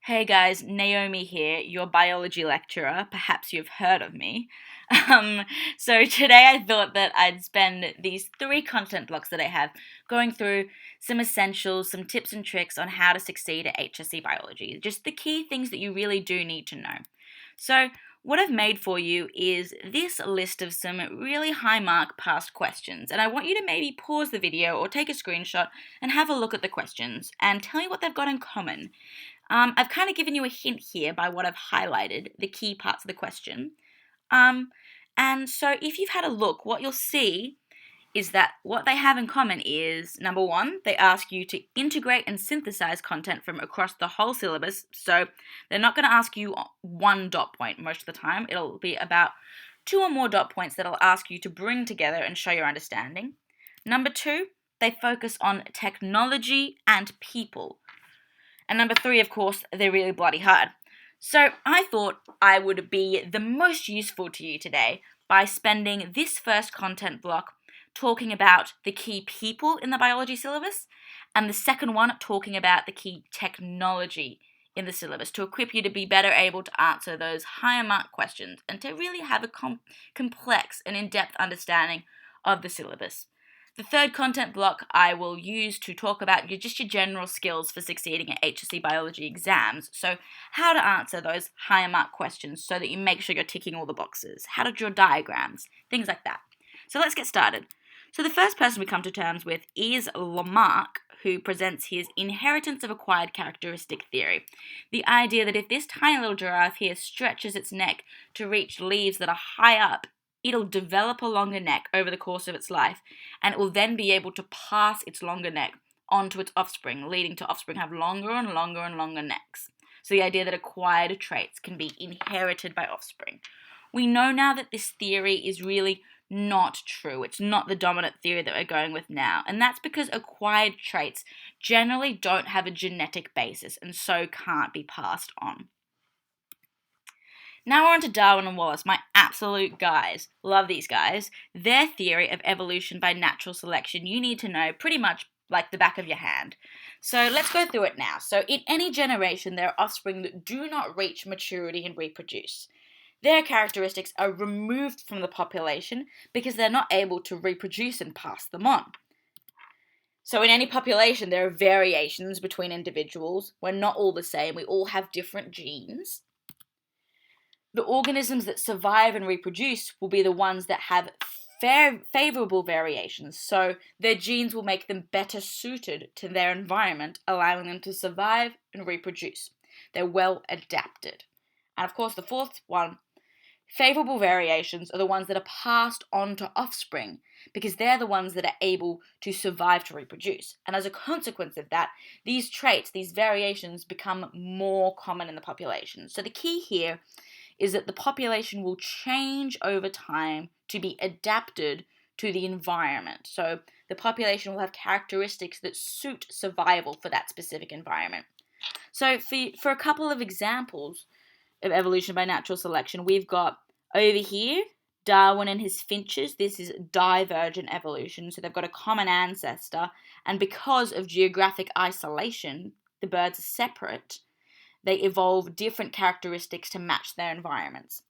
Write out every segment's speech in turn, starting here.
Hey guys, Naomi here, your biology lecturer. Perhaps you've heard of me. So today I thought that I'd spend these 3 content blocks that I have going through some essentials, some tips and tricks on how to succeed at HSC biology. Just the key things that you really do need to know. So what I've made for you is this list of some really high mark past questions, and I want you to maybe pause the video or take a screenshot and have a look at the questions and tell me what they've got in common. I've kind of given you a hint here by what I've highlighted, the key parts of the question. And so if you've had a look, what you'll see is that what they have in common is, number one, they ask you to integrate and synthesize content from across the whole syllabus. So they're not going to ask you one dot point most of the time. It'll be about 2 or more dot points that'll ask you to bring together and show your understanding. Number 2, they focus on technology and people. And number 3, of course, they're really bloody hard. So I thought I would be the most useful to you today by spending this first content block talking about the key people in the biology syllabus, and the second one talking about the key technology in the syllabus to equip you to be better able to answer those higher mark questions and to really have a complex and in-depth understanding of the syllabus. The third content block I will use to talk about your general skills for succeeding at HSC biology exams. So how to answer those higher mark questions so that you make sure you're ticking all the boxes, how to draw diagrams, things like that. So let's get started. So the first person we come to terms with is Lamarck, who presents his inheritance of acquired characteristic theory. The idea that if this tiny little giraffe here stretches its neck to reach leaves that are high up, it'll develop a longer neck over the course of its life, and it will then be able to pass its longer neck onto its offspring, leading to offspring have longer and longer and longer necks. So the idea that acquired traits can be inherited by offspring. We know now that this theory is really not true. It's not the dominant theory that we're going with now, and that's because acquired traits generally don't have a genetic basis and so can't be passed on. Now we're on to Darwin and Wallace, my absolute guys. Love these guys. Their theory of evolution by natural selection you need to know pretty much like the back of your hand. So let's go through it now. So in any generation, there are offspring that do not reach maturity and reproduce. Their characteristics are removed from the population because they're not able to reproduce and pass them on. So in any population, there are variations between individuals. We're not all the same. We all have different genes. The organisms that survive and reproduce will be the ones that have favorable variations, so their genes will make them better suited to their environment, allowing them to survive and reproduce. They're well adapted. And of course, the fourth one, favorable variations are the ones that are passed on to offspring because they're the ones that are able to survive to reproduce. And as a consequence of that, these traits, these variations become more common in the population. So the key here is that the population will change over time to be adapted to the environment. So the population will have characteristics that suit survival for that specific environment. So for a couple of examples of evolution by natural selection, we've got over here Darwin and his finches. This is divergent evolution, so they've got a common ancestor, and because of geographic isolation, the birds are separate. They evolve different characteristics to match their environments.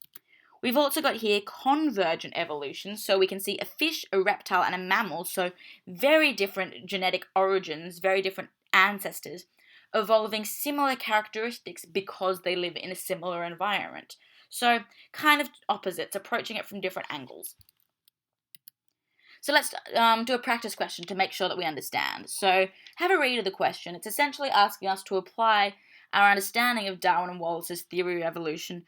We've also got here convergent evolution, so we can see a fish, a reptile, and a mammal, so very different genetic origins, very different ancestors, evolving similar characteristics because they live in a similar environment. So kind of opposites, approaching it from different angles. So let's do a practice question to make sure that we understand. So have a read of the question. It's essentially asking us to apply our understanding of Darwin and Wallace's theory of evolution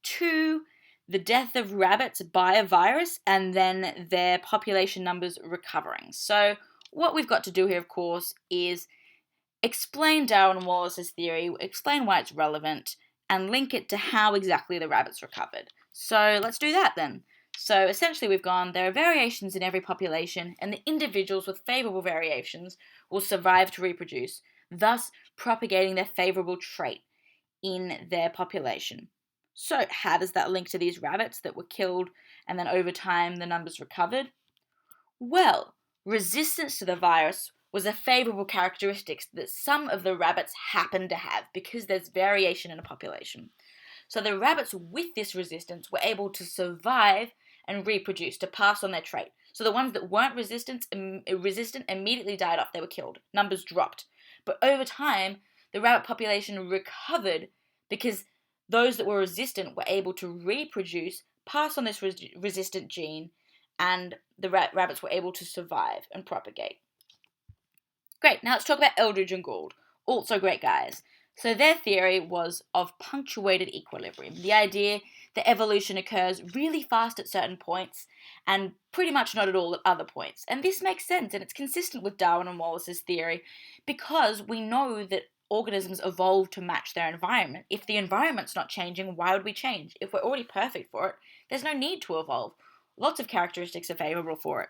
to the death of rabbits by a virus and then their population numbers recovering. So what we've got to do here, of course, is explain Darwin and Wallace's theory, explain why it's relevant, and link it to how exactly the rabbits recovered. So let's do that then. So essentially we've gone, there are variations in every population, and the individuals with favourable variations will survive to reproduce, thus propagating their favourable trait in their population. So how does that link to these rabbits that were killed and then over time the numbers recovered? Well, resistance to the virus was a favourable characteristic that some of the rabbits happen to have because there's variation in a population. So the rabbits with this resistance were able to survive and reproduce, to pass on their trait. So the ones that weren't resistant immediately died off, they were killed. Numbers dropped. But over time, the rabbit population recovered because those that were resistant were able to reproduce, pass on this resistant gene, and the rabbits were able to survive and propagate. Great, now let's talk about Eldridge and Gould. Also great guys. So their theory was of punctuated equilibrium, the idea that evolution occurs really fast at certain points and pretty much not at all at other points. And this makes sense, and it's consistent with Darwin and Wallace's theory because we know that organisms evolve to match their environment. If the environment's not changing, why would we change? If we're already perfect for it, there's no need to evolve. Lots of characteristics are favourable for it.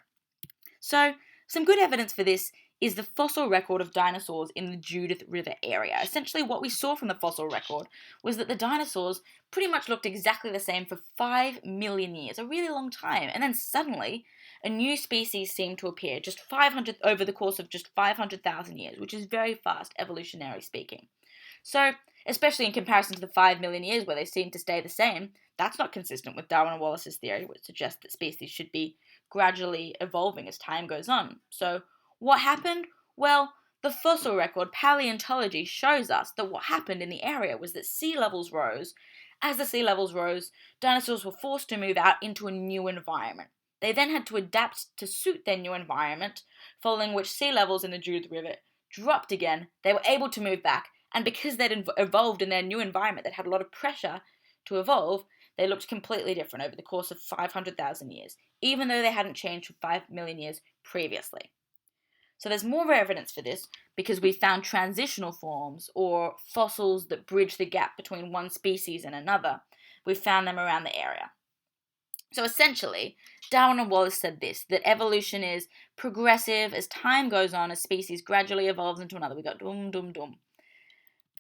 So, some good evidence for this is the fossil record of dinosaurs in the Judith River area. Essentially, what we saw from the fossil record was that the dinosaurs pretty much looked exactly the same for 5 million years, a really long time. And then suddenly, a new species seemed to appear over the course of just 500,000 years, which is very fast, evolutionary speaking. So, especially in comparison to the 5 million years where they seem to stay the same, that's not consistent with Darwin and Wallace's theory, which suggests that species should be gradually evolving as time goes on. So, what happened? Well, the fossil record, paleontology, shows us that what happened in the area was that sea levels rose. As the sea levels rose, dinosaurs were forced to move out into a new environment. They then had to adapt to suit their new environment, following which sea levels in the Judith River dropped again. They were able to move back, and because they'd evolved in their new environment that had a lot of pressure to evolve, they looked completely different over the course of 500,000 years, even though they hadn't changed for 5 million years previously. So there's more evidence for this because we found transitional forms or fossils that bridge the gap between one species and another. We found them around the area. So essentially, Darwin and Wallace said this, that evolution is progressive as time goes on, as species gradually evolves into another. We got dum, dum, dum.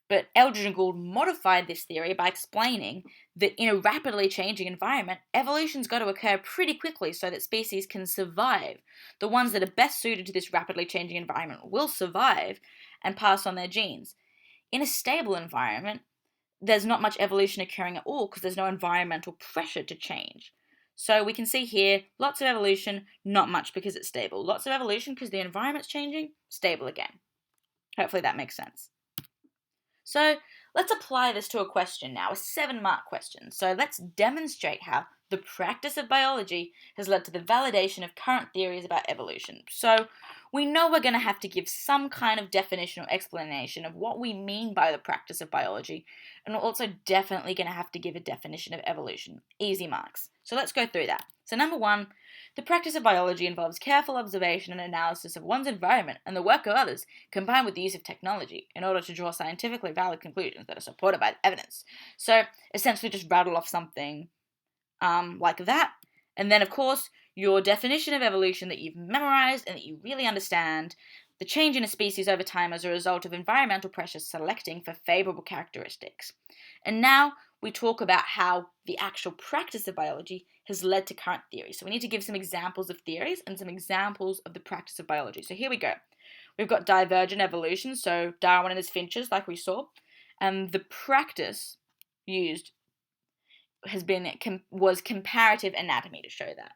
But Eldridge and Gould modified this theory by explaining that in a rapidly changing environment, evolution's got to occur pretty quickly so that species can survive. The ones that are best suited to this rapidly changing environment will survive and pass on their genes. In a stable environment, there's not much evolution occurring at all because there's no environmental pressure to change. So we can see here, lots of evolution, not much because it's stable. Lots of evolution because the environment's changing, stable again. Hopefully that makes sense. So let's apply this to a question now, a 7-mark question. So let's demonstrate how the practice of biology has led to the validation of current theories about evolution. So we know we're going to have to give some kind of definition or explanation of what we mean by the practice of biology, and we're also definitely going to have to give a definition of evolution. Easy marks. So let's go through that. So number 1, the practice of biology involves careful observation and analysis of one's environment and the work of others, combined with the use of technology, in order to draw scientifically valid conclusions that are supported by evidence. So essentially just rattle off something like that. And then, of course, your definition of evolution that you've memorized and that you really understand, the change in a species over time as a result of environmental pressures selecting for favourable characteristics. And now we talk about how the actual practice of biology has led to current theories. So we need to give some examples of theories and some examples of the practice of biology. So here we go. We've got divergent evolution, so Darwin and his finches, like we saw, and the practice used was comparative anatomy to show that.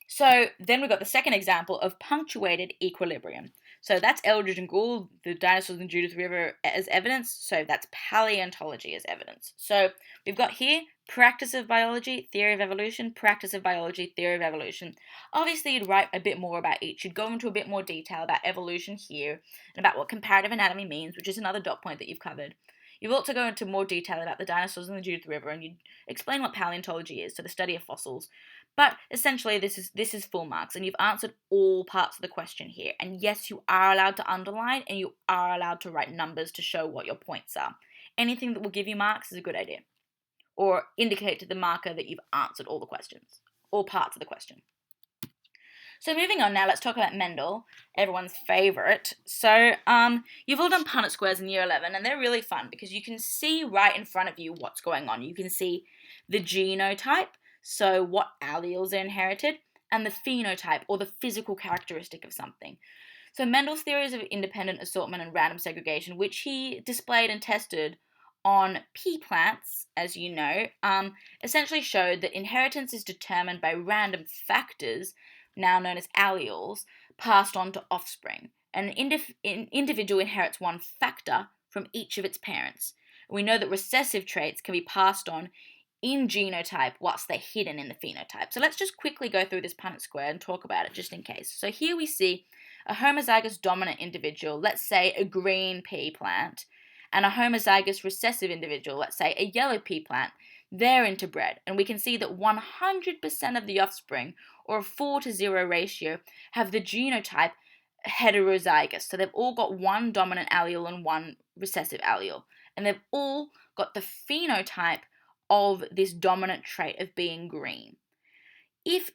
So then we've got the second example of punctuated equilibrium. So that's Eldridge and Gould, the dinosaurs in Judith River as evidence. So that's paleontology as evidence. So we've got here practice of biology, theory of evolution, practice of biology, theory of evolution. Obviously, you'd write a bit more about each. You'd go into a bit more detail about evolution here and about what comparative anatomy means, which is another dot point that you've covered. You've also go into more detail about the dinosaurs in the Judith River, and you explain what paleontology is, so the study of fossils. But essentially, this is full marks, and you've answered all parts of the question here. And yes, you are allowed to underline, and you are allowed to write numbers to show what your points are. Anything that will give you marks is a good idea, or indicate to the marker that you've answered all the questions, all parts of the question. So moving on now, let's talk about Mendel, everyone's favourite. So you've all done Punnett squares in year 11, and they're really fun because you can see right in front of you what's going on. You can see the genotype, so what alleles are inherited, and the phenotype, or the physical characteristic of something. So Mendel's theories of independent assortment and random segregation, which he displayed and tested on pea plants, as you know, essentially showed that inheritance is determined by random factors, now known as alleles, passed on to offspring. And an individual inherits one factor from each of its parents. We know that recessive traits can be passed on in genotype whilst they're hidden in the phenotype. So let's just quickly go through this Punnett square and talk about it just in case. So here we see a homozygous dominant individual, let's say a green pea plant, and a homozygous recessive individual, let's say a yellow pea plant. They're interbred, and we can see that 100% of the offspring, or a 4:0 ratio, have the genotype heterozygous. So they've all got one dominant allele and one recessive allele, and they've all got the phenotype of this dominant trait of being green. If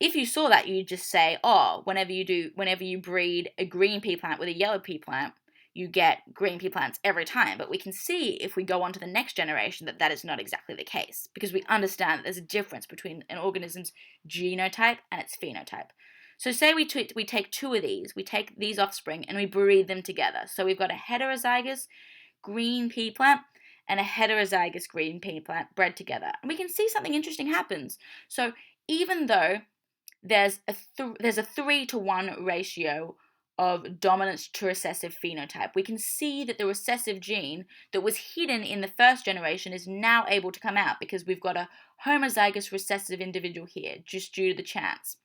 you saw that, you'd just say, oh, whenever you breed a green pea plant with a yellow pea plant, you get green pea plants every time. But we can see if we go on to the next generation that is not exactly the case, because we understand that there's a difference between an organism's genotype and its phenotype. So say we take two of these, we take these offspring and we breed them together. So we've got a heterozygous green pea plant and a heterozygous green pea plant bred together. And we can see something interesting happens. So even though there's a 3-to-1 ratio of dominant to recessive phenotype, we can see that the recessive gene that was hidden in the first generation is now able to come out because we've got a homozygous recessive individual here, just due to the chance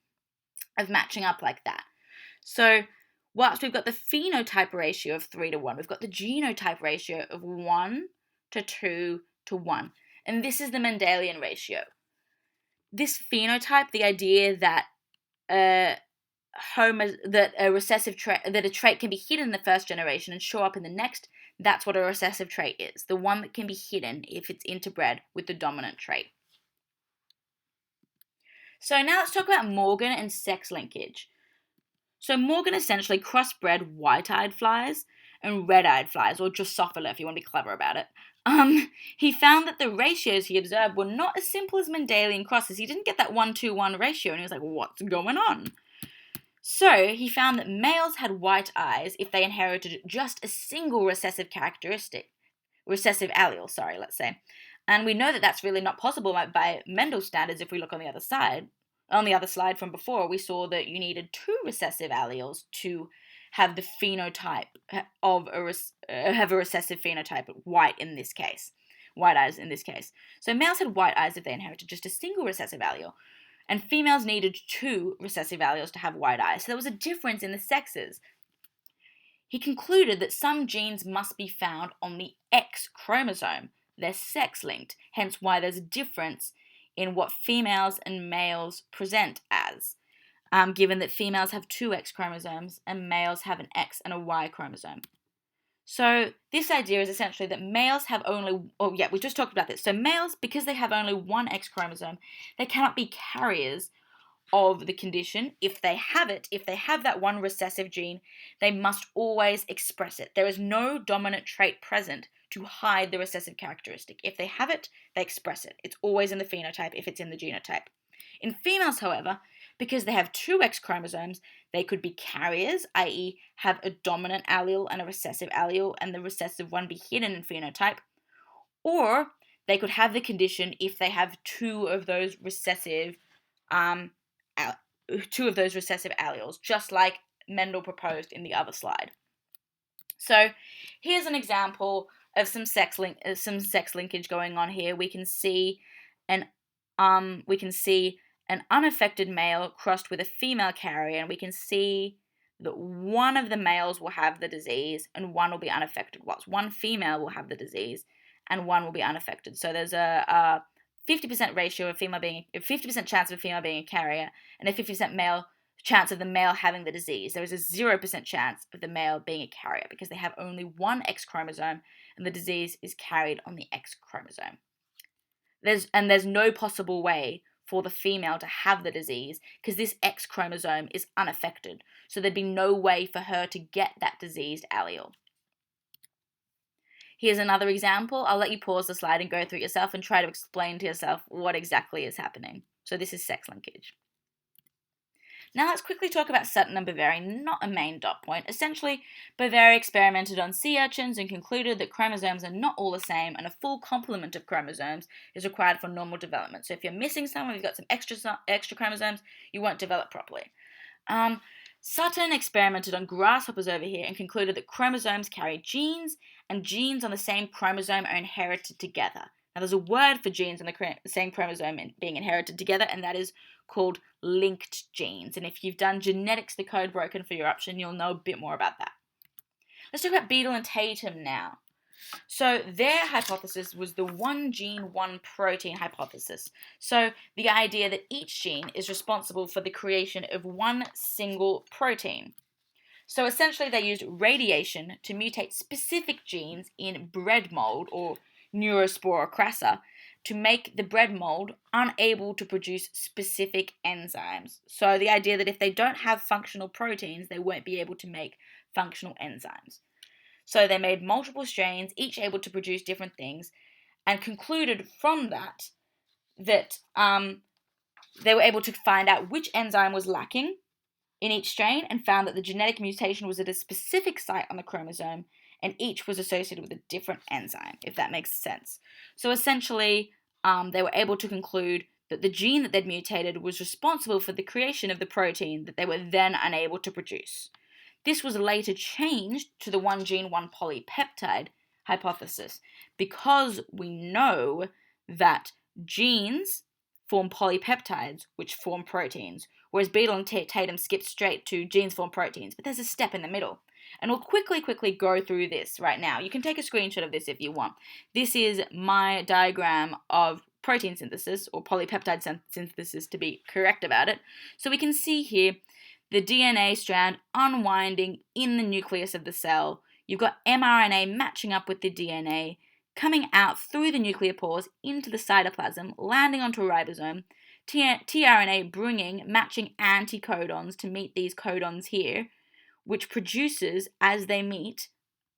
of matching up like that. So whilst we've got the phenotype ratio of 3-to-1, we've got the genotype ratio of 1-to-2-to-1. And this is the Mendelian ratio. This phenotype, the idea that a trait can be hidden in the first generation and show up in the next, that's what a recessive trait is. The one that can be hidden if it's interbred with the dominant trait. So now let's talk about Morgan and sex linkage. So Morgan essentially crossbred white-eyed flies and red-eyed flies, or Drosophila if you want to be clever about it. He found that the ratios he observed were not as simple as Mendelian crosses. He didn't get that 1-to-1 ratio, and he was like, what's going on? So he found that males had white eyes if they inherited just a single recessive allele, let's say. And we know that that's really not possible by Mendel's standards. If we look on the other side, on the other slide from before, we saw that you needed 2 recessive alleles to have the phenotype of have a recessive phenotype, white eyes in this case. So males had white eyes if they inherited just a single recessive allele, and females needed 2 recessive alleles to have white eyes. So there was a difference in the sexes. He concluded that some genes must be found on the X chromosome. They're sex-linked, hence why there's a difference in what females and males present as, given that females have 2 X chromosomes and males have an X and a Y chromosome. So this idea is essentially that males have we just talked about this. So males, because they have only 1 X chromosome, they cannot be carriers of the condition. If they have that one recessive gene, they must always express it. There is no dominant trait present to hide the recessive characteristic. If they have it, they express it. It's always in the phenotype if it's in the genotype. In females, however, because they have 2 X chromosomes, they could be carriers, i.e. have a dominant allele and a recessive allele, and the recessive one be hidden in phenotype, or they could have the condition if they have 2 of those recessive alleles, just like Mendel proposed in the other slide. So here's an example of some sex linkage going on here. We can see an unaffected male crossed with a female carrier, and we can see that one of the males will have the disease and one will be unaffected, whilst one female will have the disease and one will be unaffected. So there's a 50% ratio of 50% chance of a female being a carrier and a 50% chance of the male having the disease. There is a 0% chance of the male being a carrier because they have only 1 X chromosome and the disease is carried on the X chromosome. There's no possible way for the female to have the disease because this X chromosome is unaffected. So there'd be no way for her to get that diseased allele. Here's another example. I'll let you pause the slide and go through it yourself and try to explain to yourself what exactly is happening. So this is sex linkage. Now let's quickly talk about Sutton and Boveri, not a main dot point. Essentially, Boveri experimented on sea urchins and concluded that chromosomes are not all the same and a full complement of chromosomes is required for normal development. So if you're missing some, or you've got some extra chromosomes, you won't develop properly. Sutton experimented on grasshoppers over here and concluded that chromosomes carry genes, and genes on the same chromosome are inherited together. Now, there's a word for genes on the same chromosome being inherited together, and that is called linked genes. And if you've done genetics, the code broken for your option, you'll know a bit more about that. Let's talk about Beadle and Tatum now. So their hypothesis was the one gene, one protein hypothesis. So the idea that each gene is responsible for the creation of one single protein. So essentially they used radiation to mutate specific genes in bread mold or Neurospora crassa to make the bread mold unable to produce specific enzymes. So the idea that if they don't have functional proteins, they won't be able to make functional enzymes. So they made multiple strains, each able to produce different things, and concluded from that they were able to find out which enzyme was lacking in each strain and found that the genetic mutation was at a specific site on the chromosome and each was associated with a different enzyme, if that makes sense. So essentially, they were able to conclude that the gene that they'd mutated was responsible for the creation of the protein that they were then unable to produce. This was later changed to the one gene, one polypeptide hypothesis because we know that genes form polypeptides, which form proteins, whereas Beadle and Tatum skipped straight to genes form proteins, but there's a step in the middle. And we'll quickly go through this right now. You can take a screenshot of this if you want. This is my diagram of protein synthesis, or polypeptide synthesis to be correct about it. So we can see here the DNA strand unwinding in the nucleus of the cell. You've got mRNA matching up with the DNA, coming out through the nuclear pores into the cytoplasm, landing onto a ribosome, tRNA bringing matching anticodons to meet these codons here, which produces, as they meet,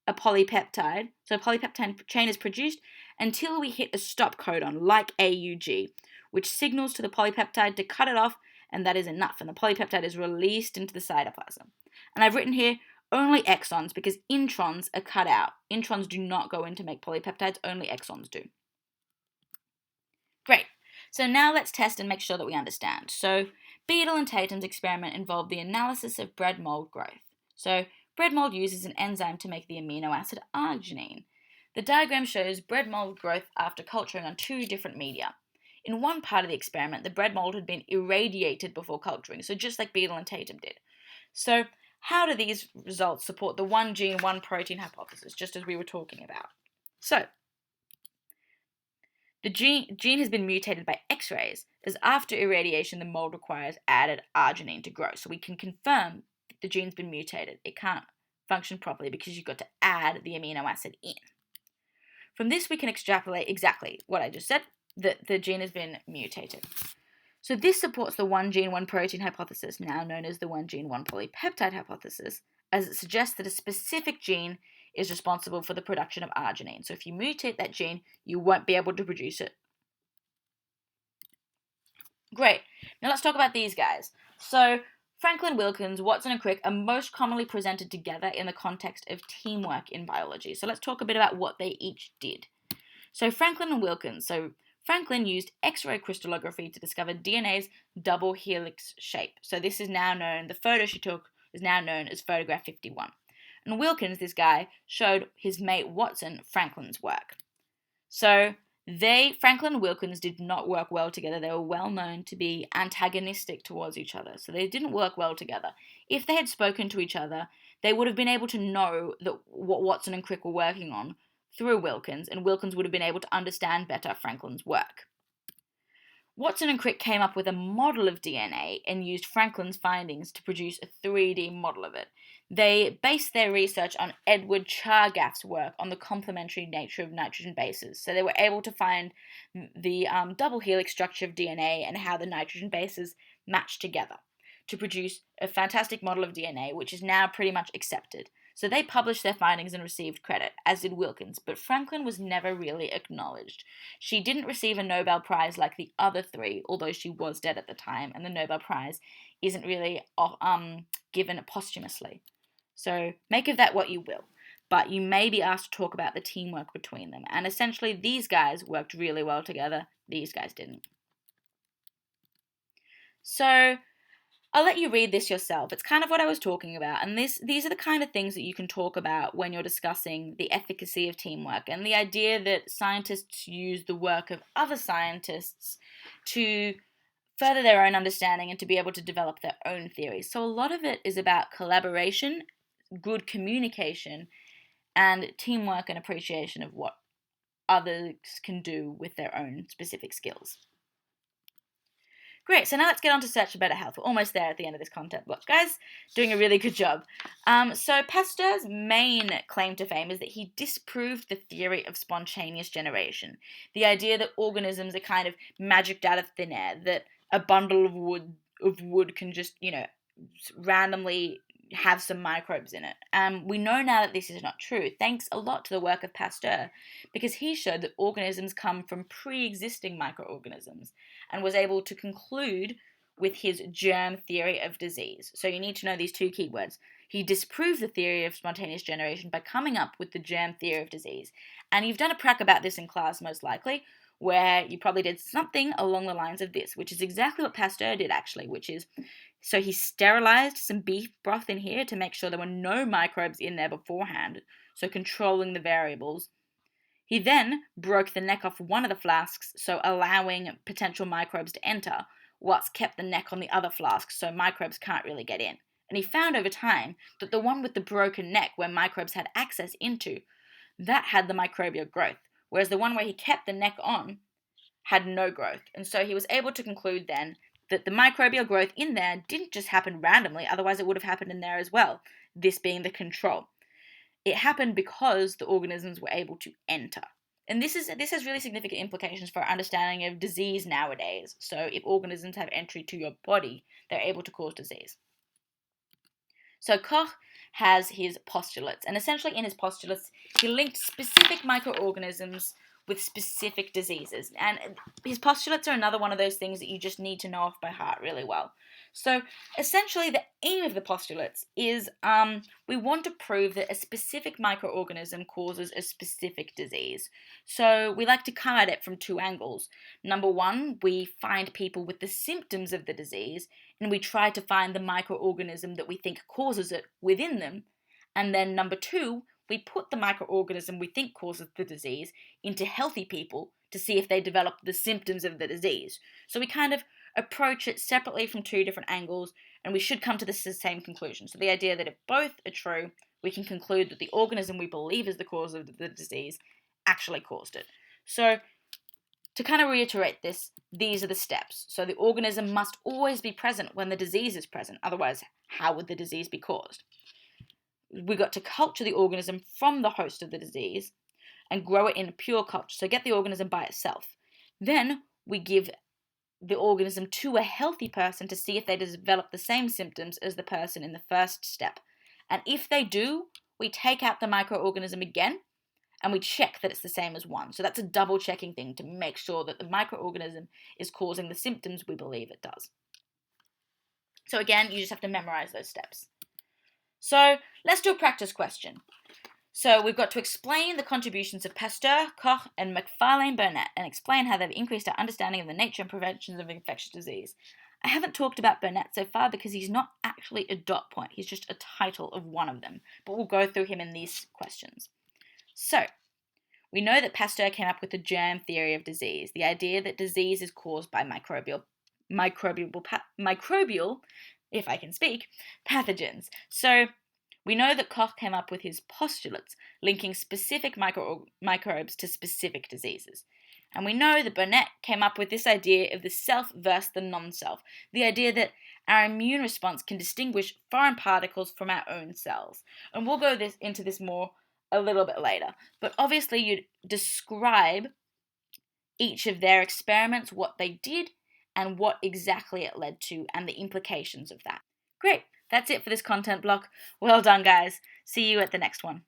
a polypeptide. So a polypeptide chain is produced until we hit a stop codon, like AUG, which signals to the polypeptide to cut it off, and that is enough, and the polypeptide is released into the cytoplasm. And I've written here only exons because introns are cut out. Introns do not go in to make polypeptides, only exons do. Great. So now let's test and make sure that we understand. So Beadle and Tatum's experiment involved the analysis of bread mold growth. So bread mold uses an enzyme to make the amino acid arginine. The diagram shows bread mold growth after culturing on two different media. In one part of the experiment, the bread mold had been irradiated before culturing, so just like Beadle and Tatum did. So how do these results support the one gene, one protein hypothesis, just as we were talking about? So the gene has been mutated by X-rays, as after irradiation the mold requires added arginine to grow. So we can confirm that the gene's been mutated. It can't function properly because you've got to add the amino acid in. From this we can extrapolate exactly what I just said, that the gene has been mutated. So this supports the one gene, one protein hypothesis, now known as the one gene, one polypeptide hypothesis, as it suggests that a specific gene is responsible for the production of arginine. So if you mutate that gene, you won't be able to produce it. Great. Now let's talk about these guys. So Franklin, Wilkins, Watson, and Crick are most commonly presented together in the context of teamwork in biology. So let's talk a bit about what they each did. So Franklin and Wilkins. So Franklin used X-ray crystallography to discover DNA's double helix shape. So this is now known, the photo she took is now known as photograph 51. And Wilkins, this guy, showed his mate Watson Franklin's work. So Franklin and Wilkins did not work well together. They were well known to be antagonistic towards each other. So they didn't work well together. If they had spoken to each other, they would have been able to know that what Watson and Crick were working on through Wilkins, and Wilkins would have been able to understand better Franklin's work. Watson and Crick came up with a model of DNA and used Franklin's findings to produce a 3D model of it. They based their research on Edward Chargaff's work on the complementary nature of nitrogen bases. So they were able to find the double helix structure of DNA and how the nitrogen bases match together to produce a fantastic model of DNA, which is now pretty much accepted. So they published their findings and received credit, as did Wilkins, but Franklin was never really acknowledged. She didn't receive a Nobel Prize like the other three, although she was dead at the time, and the Nobel Prize isn't really given posthumously. So make of that what you will. But you may be asked to talk about the teamwork between them. And essentially, these guys worked really well together. These guys didn't. So I'll let you read this yourself. It's kind of what I was talking about. And these are the kind of things that you can talk about when you're discussing the efficacy of teamwork and the idea that scientists use the work of other scientists to further their own understanding and to be able to develop their own theories. So a lot of it is about collaboration, good communication, and teamwork and appreciation of what others can do with their own specific skills. Great, so now let's get on to search for better health. We're almost there at the end of this content block. Guys, doing a really good job. So Pasteur's main claim to fame is that he disproved the theory of spontaneous generation. The idea that organisms are kind of magicked out of thin air, that a bundle of wood can just, randomly have some microbes in it. We know now that this is not true, thanks a lot to the work of Pasteur, because he showed that organisms come from pre-existing microorganisms and was able to conclude with his germ theory of disease. So you need to know these two keywords. He disproved the theory of spontaneous generation by coming up with the germ theory of disease. And you've done a prac about this in class, most likely, where you probably did something along the lines of this, which is exactly what Pasteur did, actually, which is, so he sterilized some beef broth in here to make sure there were no microbes in there beforehand, so controlling the variables. He then broke the neck off one of the flasks, so allowing potential microbes to enter, whilst kept the neck on the other flasks, so microbes can't really get in. And he found over time that the one with the broken neck, where microbes had access into, that had the microbial growth, whereas the one where he kept the neck on had no growth. And so he was able to conclude then that the microbial growth in there didn't just happen randomly, otherwise it would have happened in there as well, this being the control. It happened because the organisms were able to enter. And this has really significant implications for our understanding of disease nowadays. So if organisms have entry to your body, they're able to cause disease. So Koch has his postulates, and essentially in his postulates, he linked specific microorganisms with specific diseases. And his postulates are another one of those things that you just need to know off by heart really well. So essentially the aim of the postulates is we want to prove that a specific microorganism causes a specific disease. So we like to come at it from two angles. Number one, we find people with the symptoms of the disease and we try to find the microorganism that we think causes it within them. And then number two, we put the microorganism we think causes the disease into healthy people to see if they develop the symptoms of the disease. So we kind of approach it separately from two different angles, and we should come to the same conclusion. So the idea that if both are true, we can conclude that the organism we believe is the cause of the disease actually caused it. So to kind of reiterate this, these are the steps. So the organism must always be present when the disease is present. Otherwise, how would the disease be caused? We got to culture the organism from the host of the disease and grow it in a pure culture. So get the organism by itself. Then we give the organism to a healthy person to see if they develop the same symptoms as the person in the first step. And if they do, we take out the microorganism again and we check that it's the same as one. So that's a double checking thing to make sure that the microorganism is causing the symptoms we believe it does. So again, you just have to memorize those steps. So let's do a practice question. So we've got to explain the contributions of Pasteur, Koch, and Macfarlane-Burnet and explain how they've increased our understanding of the nature and prevention of infectious disease. I haven't talked about Burnet so far because he's not actually a dot point. He's just a title of one of them. But we'll go through him in these questions. So we know that Pasteur came up with the germ theory of disease, the idea that disease is caused by microbial, if I can speak, pathogens. So we know that Koch came up with his postulates, linking specific microbes to specific diseases. And we know that Burnet came up with this idea of the self versus the non-self, the idea that our immune response can distinguish foreign particles from our own cells. And we'll go into this more a little bit later. But obviously you'd describe each of their experiments, what they did, and what exactly it led to, and the implications of that. Great, that's it for this content block. Well done, guys. See you at the next one.